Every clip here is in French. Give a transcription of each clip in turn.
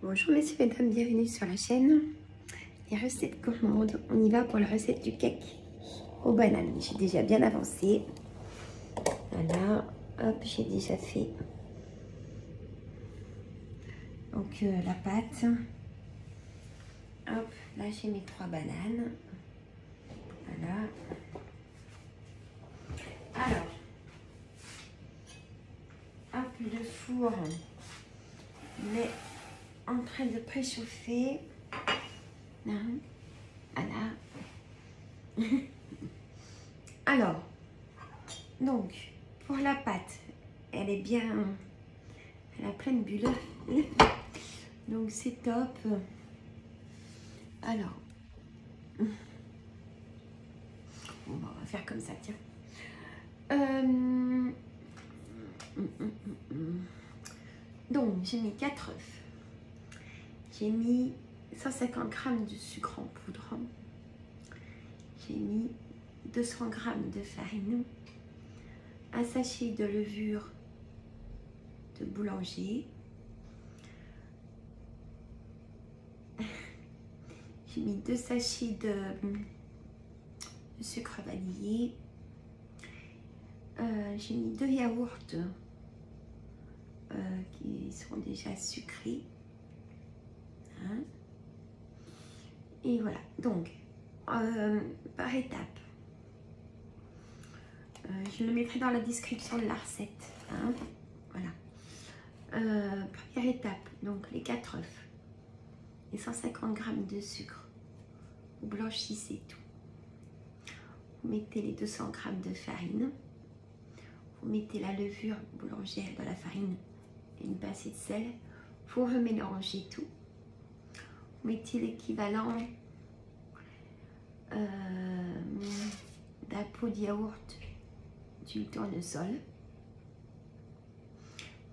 Bonjour messieurs, mesdames, bienvenue sur la chaîne. Les recettes gourmandes, on y va pour la recette du cake aux bananes. J'ai déjà bien avancé. Voilà, hop, j'ai déjà fait donc la pâte. Hop, là j'ai mes 3 bananes. Voilà. Alors, hop, le four est en train de préchauffer. Voilà. Alors, donc, pour la pâte, elle est bien, elle a plein de bulles. Donc, c'est top. Alors, on va faire comme ça, tiens. Donc, j'ai mis 4 œufs. J'ai mis 150 g de sucre en poudre. J'ai mis 200 g de farine. Un sachet de levure de boulanger. J'ai mis 2 sachets de sucre vanillé. J'ai mis 2 yaourts qui sont déjà sucrés. Hein. Et voilà, donc par étape. Je le mettrai dans la description de la recette. Hein. Voilà. Première étape, donc les 4 œufs et 150 g de sucre. Vous blanchissez tout. Vous mettez les 200 g de farine. Vous mettez la levure boulangère dans la farine et une pincée de sel. Vous remélangez tout. Vous mettez l'équivalent d'un pot de yaourt du tournesol.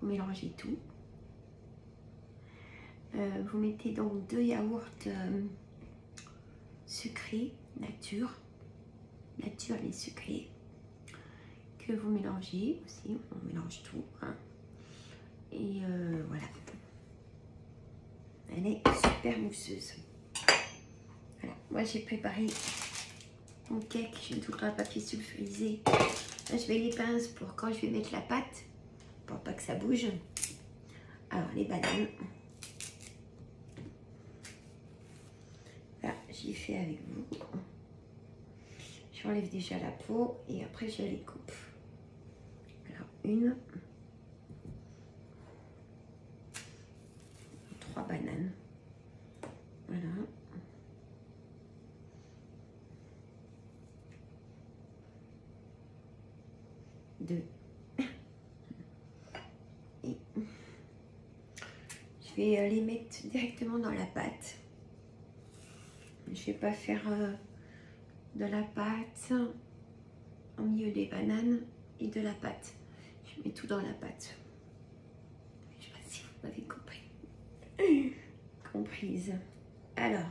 Vous mélangez tout. Vous mettez donc 2 yaourts sucrés, nature et sucrés, que vous mélangez aussi. On mélange tout. Hein. Et voilà. Elle est super mousseuse. Voilà. Moi, j'ai préparé mon cake. Je mets tout le papier sulfurisé. Là, je vais les pinces pour quand je vais mettre la pâte, pour pas que ça bouge. Alors, les bananes. Là, j'y fais avec vous. J'enlève déjà la peau et après, je les coupe. Alors, 1, 3 bananes. Voilà. 2. Et je vais les mettre directement dans la pâte. Je vais pas faire de la pâte au milieu des bananes et de la pâte. Je mets tout dans la pâte. Je sais pas si vous m'avez compris. Comprise. Alors,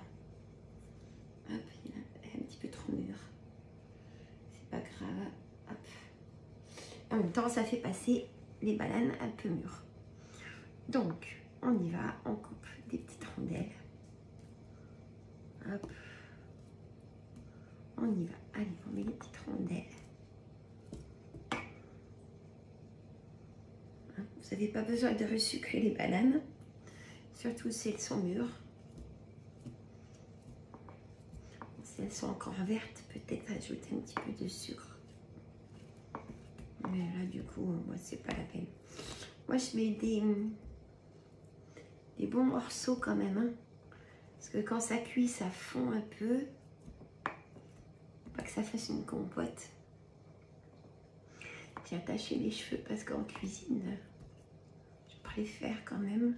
hop, il est un petit peu trop mûr. C'est pas grave. Hop. En même temps, ça fait passer les bananes un peu mûres. Donc, on y va. On coupe des petites rondelles. Hop. On y va. Allez, on met les petites rondelles. Vous n'avez pas besoin de resucrer les bananes, surtout si elles sont mûres. Si elles sont encore vertes, peut-être ajouter un petit peu de sucre. Mais là, du coup, moi, c'est pas la peine. Moi, je mets des bons morceaux quand même. Hein, parce que quand ça cuit, ça fond un peu. Pas que ça fasse une compote. J'ai attaché les cheveux parce qu'en cuisine, je préfère quand même.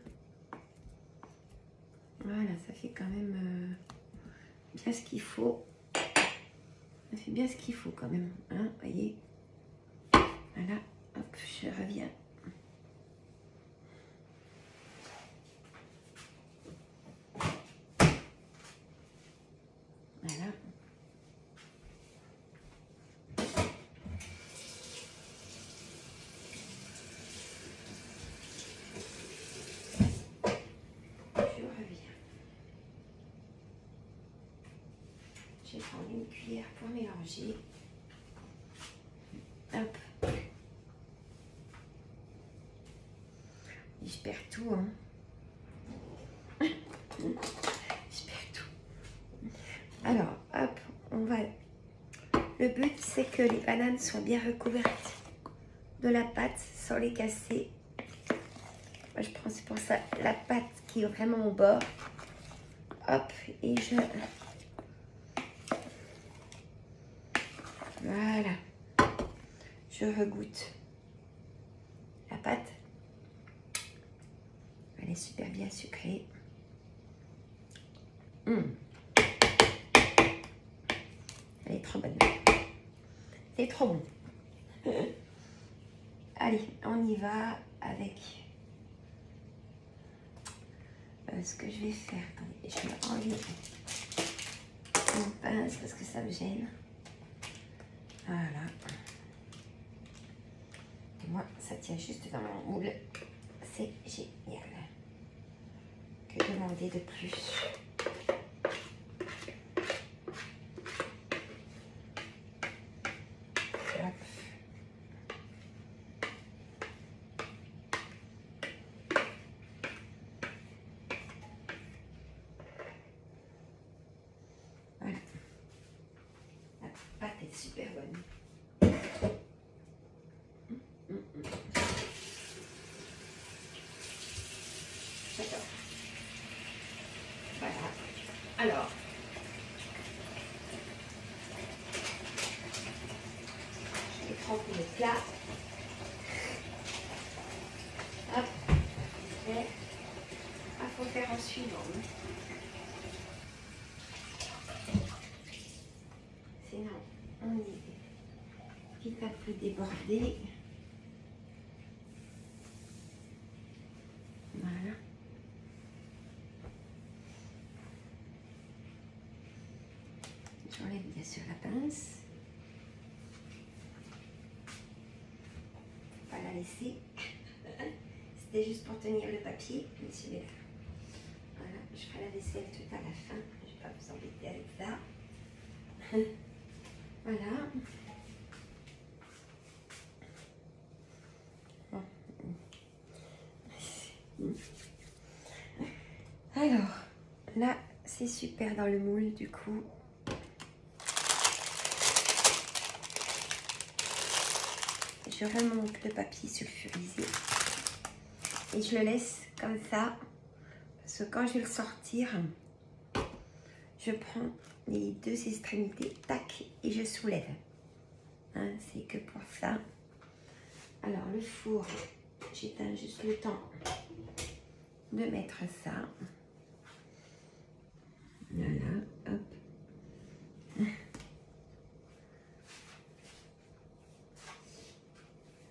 Voilà, ça fait quand même bien ce qu'il faut. Ça fait bien ce qu'il faut quand même. Hein, voyez. Voilà, hop, je reviens. Voilà. cuillère pour mélanger. Hop. Je perds tout, hein. Je perds tout. Alors, hop, on va... Le but, c'est que les bananes soient bien recouvertes de la pâte sans les casser. Moi, je prends, c'est pour ça, la pâte qui est vraiment au bord. Hop, et je... Voilà. Je regoute la pâte. Elle est super bien sucrée. Elle est trop bonne. C'est trop bon. Allez, on y va avec ce que je vais faire. Attendez, je vais enlever une pince parce que ça me gêne. Voilà. Et moi, ça tient juste dans mon moule. C'est génial. Que demander de plus? Hop. Voilà. La pâte est super bonne. J'adore. Voilà. Alors, je vais prendre le plat. Hop. Et il faut faire en suivant. Sinon, on est vite un peu débordé. Voilà. J'enlève bien sûr la pince. Pas la laisser. C'était juste pour tenir le papier, mais celui-là. Voilà, je ferai la vaisselle tout à la fin. Je ne vais pas vous embêter avec ça. Voilà. Alors, là, c'est super dans le moule, du coup. Je remonte le papier sulfurisé et je le laisse comme ça, parce que quand je vais le sortir, je prends les deux extrémités, tac, et je soulève. Hein, c'est que pour ça. Alors, le four, j'éteins juste le temps de mettre ça. Voilà, hop.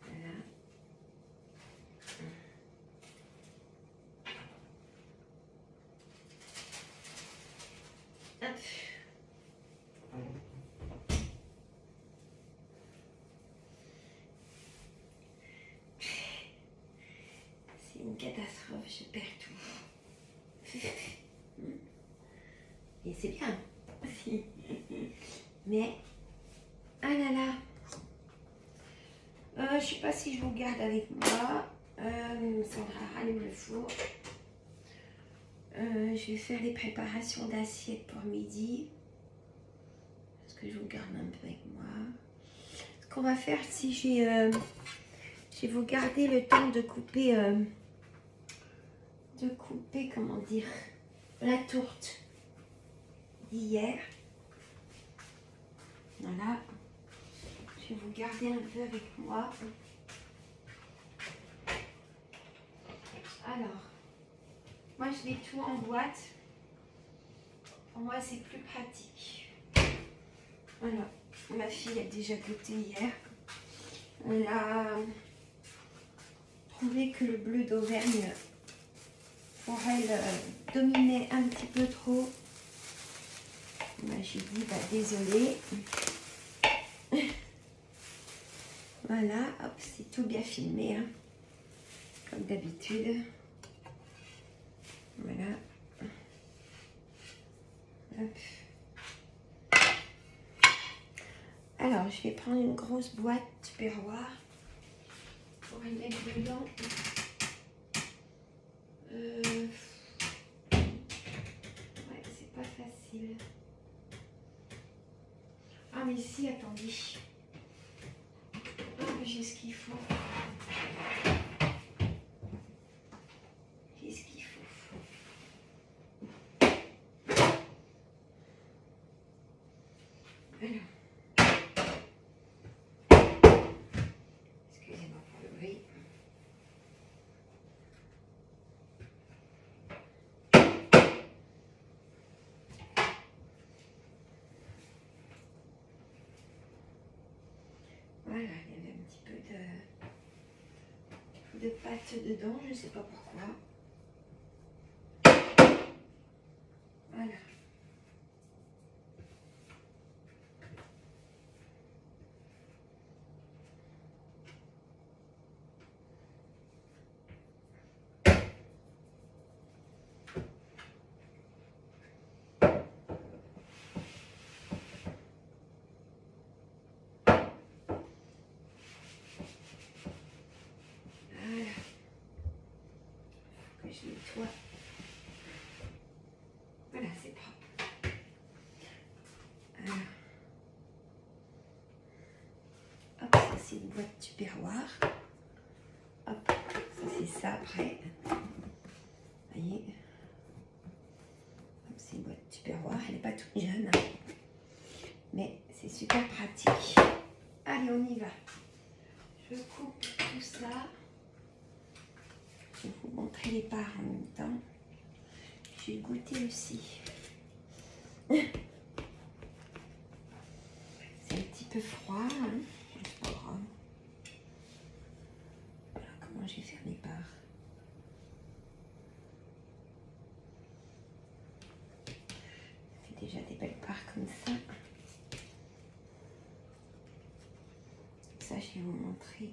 Voilà. Hop. C'est une catastrophe, je perds tout. Et c'est bien. Mais, ah là là. Je sais pas si je vous garde avec moi. Sandra rallume le four. Je vais faire les préparations d'assiettes pour midi. Est-ce que je vous garde un peu avec moi? Ce qu'on va faire, si je vais vous garder le temps de couper, comment dire, la tourte d'hier. Voilà. Je vais vous garder un peu avec moi. Alors, moi je mets tout en boîte. Pour moi c'est plus pratique. Voilà, ma fille a déjà goûté hier. Elle a trouvé que le bleu d'Auvergne pour elle dominait un petit peu trop. Moi j'ai dit bah désolée. Voilà, hop, c'est tout bien filmé, hein, comme d'habitude. Voilà. Hop. Alors, je vais prendre une grosse boîte Tupperware pour y mettre dedans. Ouais, c'est pas facile. Ah, mais si, attendez. Ah, j'ai ce qu'il faut. J'ai ce qu'il faut. Alors. Excusez-moi pour le bruit. Voilà, il y avait un petit peu de pâte dedans, je ne sais pas pourquoi. Voilà. Voilà. Faut que je nettoie. Voilà, c'est propre. Alors. Hop, ça c'est une boîte Tupperware. Hop, ça c'est ça après. Vous voyez. Hop, c'est une boîte Tupperware. Elle n'est pas toute jeune. Mais c'est super pratique. Allez, on y va. Je coupe tout ça. Je vais vous montrer les parts en même temps. Je vais goûter aussi. C'est un petit peu froid, hein. C'est pas grave. Voilà comment je vais faire les parts. Ça fait déjà des belles parts comme ça. Ça, je vais vous montrer.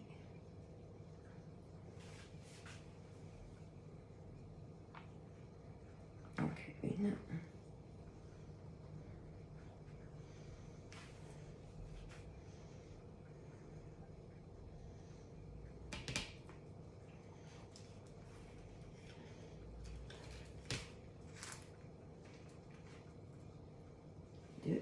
Donc, une. Deux.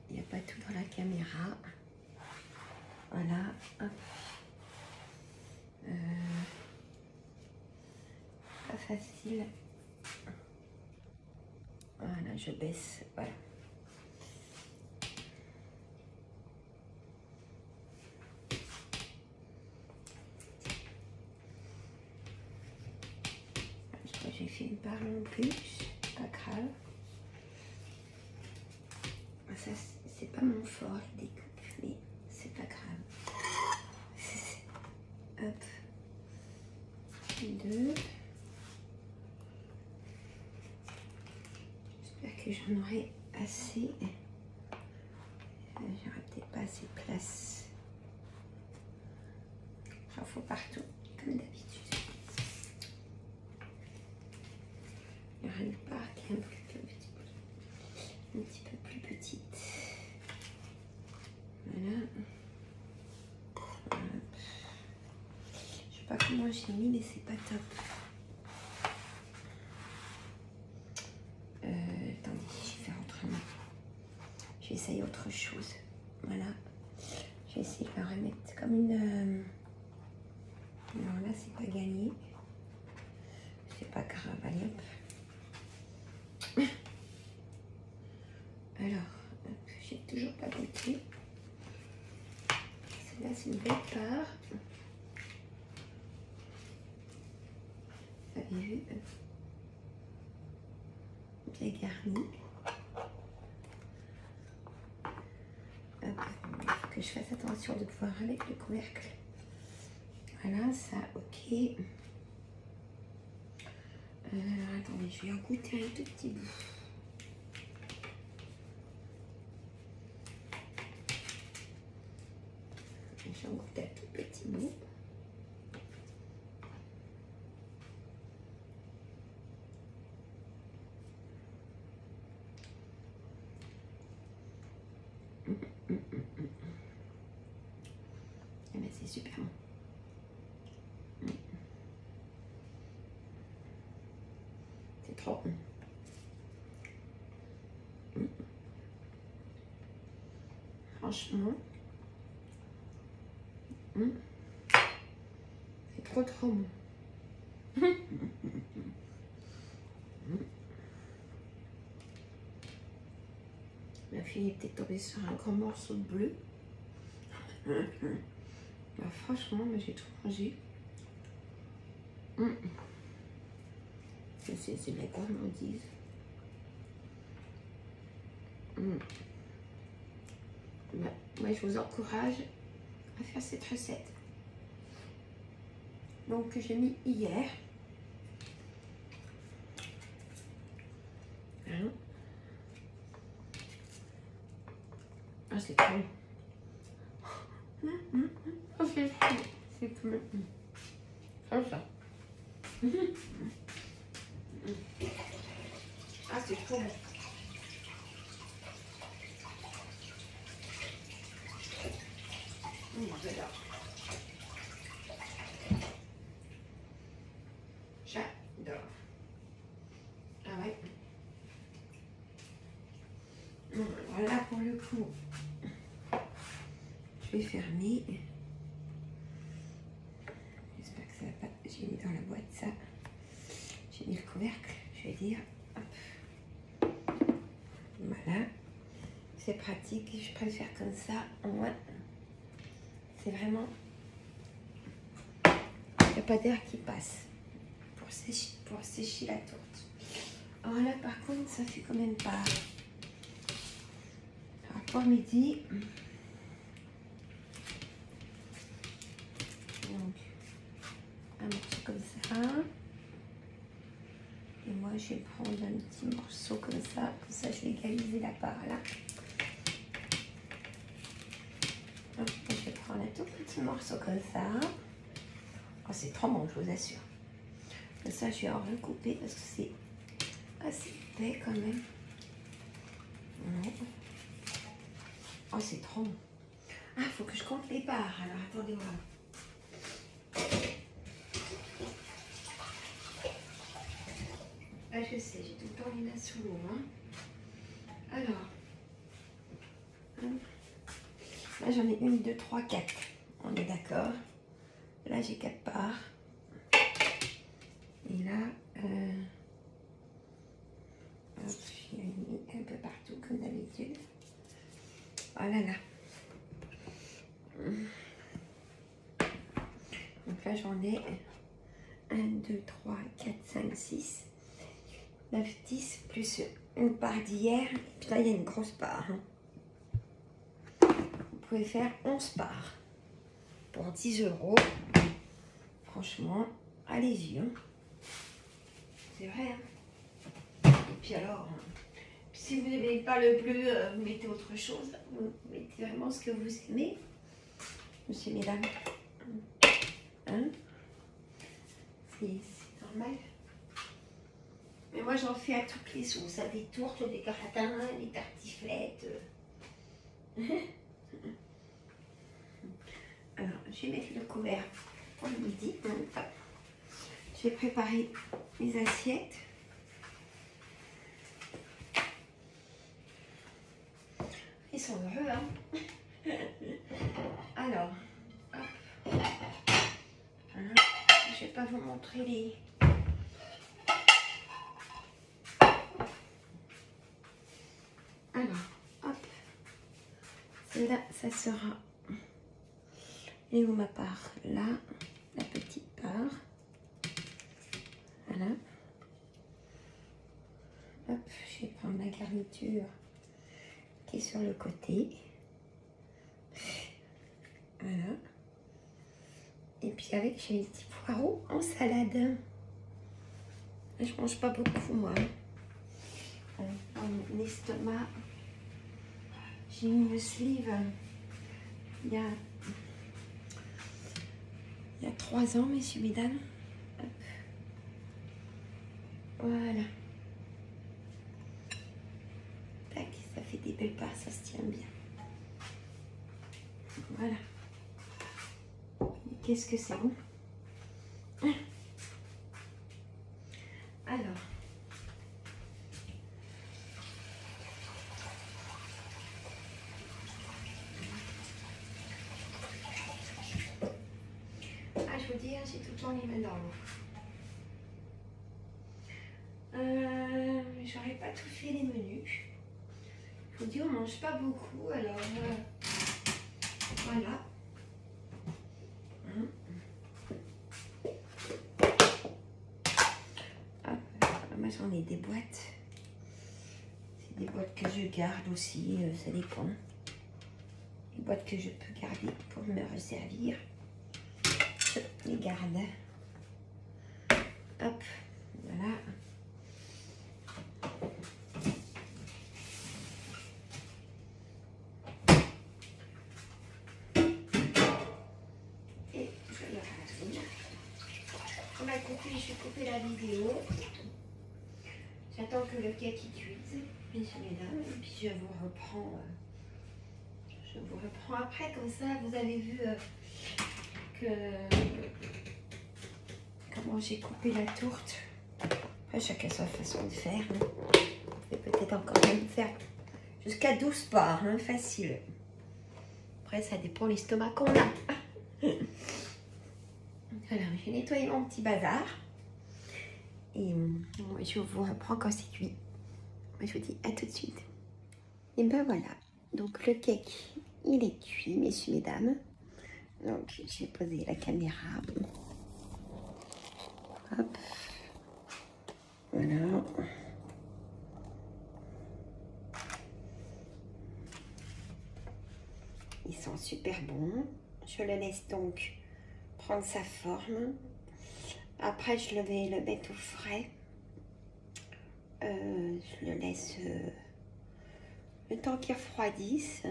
Il n'y a pas tout dans la caméra. Voilà. Hop. Pas facile. Voilà, je baisse. Voilà. Je crois que j'ai fait une part en plus. Pas grave. Ça, c'est pas mon fort, la découpe, mais c'est pas grave. Hop. Deux. J'espère que j'en aurai assez. J'aurai peut-être pas assez de place. J'en faut partout, comme d'habitude. Il y aura une part qui est un petit peu plus petite. Voilà. Hop. Je sais pas comment j'ai mis, mais c'est pas top. Attendez, je vais faire autrement. Je vais essayer autre chose. Voilà. Je vais essayer de le remettre comme une... Non, là, c'est pas gagné. C'est pas grave, allez hop. Alors, j'ai toujours pas goûté. Celle-là, c'est une belle part. Vous avez vu, bien garni. Il faut que je fasse attention de pouvoir avec le couvercle. Voilà, ça, ok. Attendez, je vais en goûter un tout petit bout. J'en goûte un tout petit bout. Eh ben, c'est super bon. C'est trop bon. Franchement, c'est trop bon. Ma fille est peut-être tombée sur un grand morceau de bleu. Bah, franchement, j'ai tout mangé. C'est de la gourmandise. Bah, moi, je vous encourage à faire cette recette. Donc, que j'ai mis hier. Hein? Ah, c'est trop bon. Oh, c'est cool. Comme ça. Ah, c'est trop bon. J'adore. J'adore. Ah ouais. Voilà pour le coup. Je vais fermer. J'espère que ça va pas. J'ai mis dans la boîte ça. J'ai mis le couvercle, je vais dire. Hop. Voilà. C'est pratique. Je préfère comme ça. Au moins, c'est vraiment. Il n'y a pas d'air qui passe pour sécher la tourte. Alors là, par contre, ça fait quand même pas. Alors, pour midi. Donc, un morceau comme ça. Et moi, je vais prendre un petit morceau comme ça. Comme ça, je vais égaliser la part là. Hop, je vais prendre un tout petit morceau comme ça. Oh, c'est trop bon, je vous assure. Comme ça, je vais en recouper parce que c'est assez épais quand même. Ouais. Oh, c'est trop bon. Ah, il faut que je compte les parts. Alors, attendez-moi. Ah, je sais, j'ai tout le temps les mains sous l'eau. Hein. Alors, là, j'en ai 1, 2, 3, 4. On est d'accord. Là, j'ai 4 parts. Et là, hop, j'ai mis un peu partout, comme d'habitude. Voilà, là. Donc là, j'en ai 1, 2, 3, 4, 5, 6, 9, 10, plus une part d'hier. Et puis là, il y a une grosse part. Hein. Vous pouvez faire 11 parts pour 10 €. Franchement, allez-y. Hein. C'est vrai. Hein. Et puis alors, si vous n'aimez pas le bleu, vous mettez autre chose. Vous mettez vraiment ce que vous aimez. Monsieur et mesdames. Hein? C'est normal. Mais moi, j'en fais à toutes les sauces. À des tourtes, des gratins, des tartiflettes. Alors, je vais mettre le couvert pour le midi. Je vais préparer mes assiettes. Ils sont heureux, hein. Alors, hop. Voilà. Je ne vais pas vous montrer les... Alors, hop. Celle-là, ça sera... Et où ma part? Là, la petite part. Voilà. Hop, je vais prendre ma garniture qui est sur le côté. Voilà. Et puis avec, j'ai les petits poireaux en salade. Je mange pas beaucoup, moi. Dans mon estomac, j'ai une sleeve il y a 3 ans, messieurs, mesdames. Hop. Voilà. Tac, ça fait des belles parts, ça se tient bien. Voilà. Qu'est-ce que c'est bon? Alors. Ah, je vous dis, j'ai tout le temps les mains dans l'eau. J'aurais pas tout fait les menus. Je vous dis, on mange pas beaucoup, alors voilà. Moi j'en ai des boîtes. C'est des boîtes que je garde aussi, ça dépend. Des boîtes que je peux garder pour me resservir. Je les garde. Hop, voilà. Et je le rase. On va couper, je vais couper la vidéo. J'attends que le cake cuise, messieurs, mesdames, et puis je vous reprends. Je vous reprends après, comme ça vous avez vu comment j'ai coupé la tourte. Après, chacun sa façon de faire. Hein. Vous pouvez peut-être encore même faire jusqu'à 12 parts, hein, facile. Après, ça dépend l'estomac qu'on a. Voilà, j'ai nettoyé mon petit bazar. Et je vous reprends quand c'est cuit. Moi, je vous dis à tout de suite. Et ben voilà. Donc, le cake, il est cuit, messieurs, mesdames. Donc, j'ai posé la caméra. Hop. Voilà. Ils sont super bons. Je le laisse donc prendre sa forme. Après, je vais le mettre au frais. Je le laisse le temps qu'il refroidisse.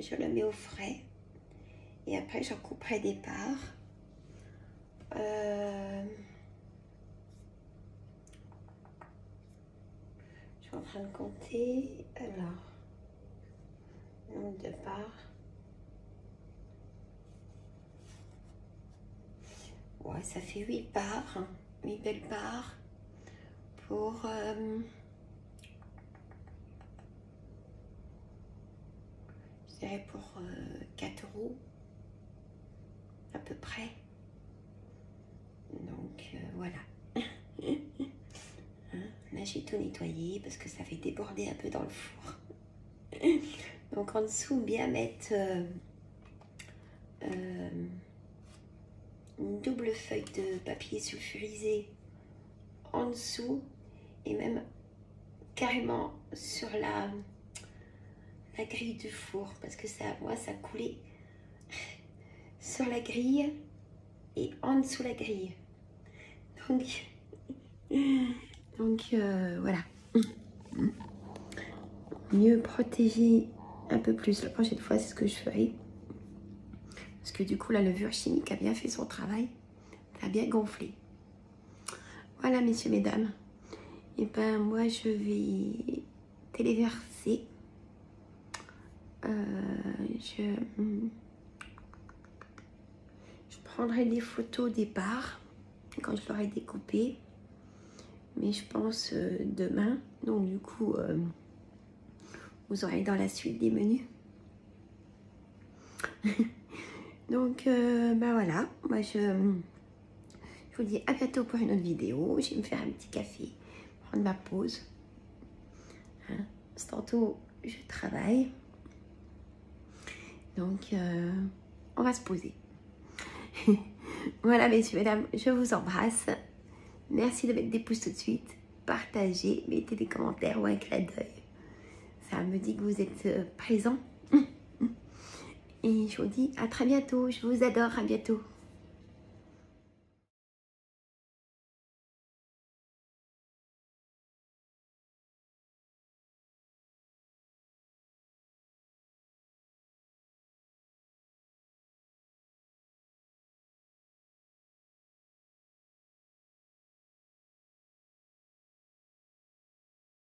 Je le mets au frais. Et après, j'en couperai des parts. Je suis en train de compter. Alors, nombre de parts. Ouais, ça fait 8 parts. 8 belles parts. Pour... je dirais pour 4 € à peu près. Donc voilà. Là j'ai tout nettoyé parce que ça fait déborder un peu dans le four. Donc en dessous bien mettre une double feuille de papier sulfurisé en dessous et même carrément sur la grille du four parce que ça, moi ça coulait sur la grille et en dessous la grille. Donc voilà. Mieux protéger un peu plus. La prochaine fois, c'est ce que je ferai. Parce que du coup, la levure chimique a bien fait son travail. Elle a bien gonflé. Voilà, messieurs, mesdames. Et ben moi, je vais téléverser. Je prendrai des photos des parts quand je l'aurai découpé. Mais je pense demain. Donc du coup, vous aurez dans la suite des menus. Donc, ben voilà. Moi, je vous dis à bientôt pour une autre vidéo. Je vais me faire un petit café, prendre ma pause. Hein, tantôt, je travaille. Donc, on va se poser. Voilà, messieurs, mesdames, je vous embrasse. Merci de mettre des pouces tout de suite. Partagez, mettez des commentaires ou un clin d'œil. Ça me dit que vous êtes présents. Et je vous dis à très bientôt. Je vous adore. À bientôt.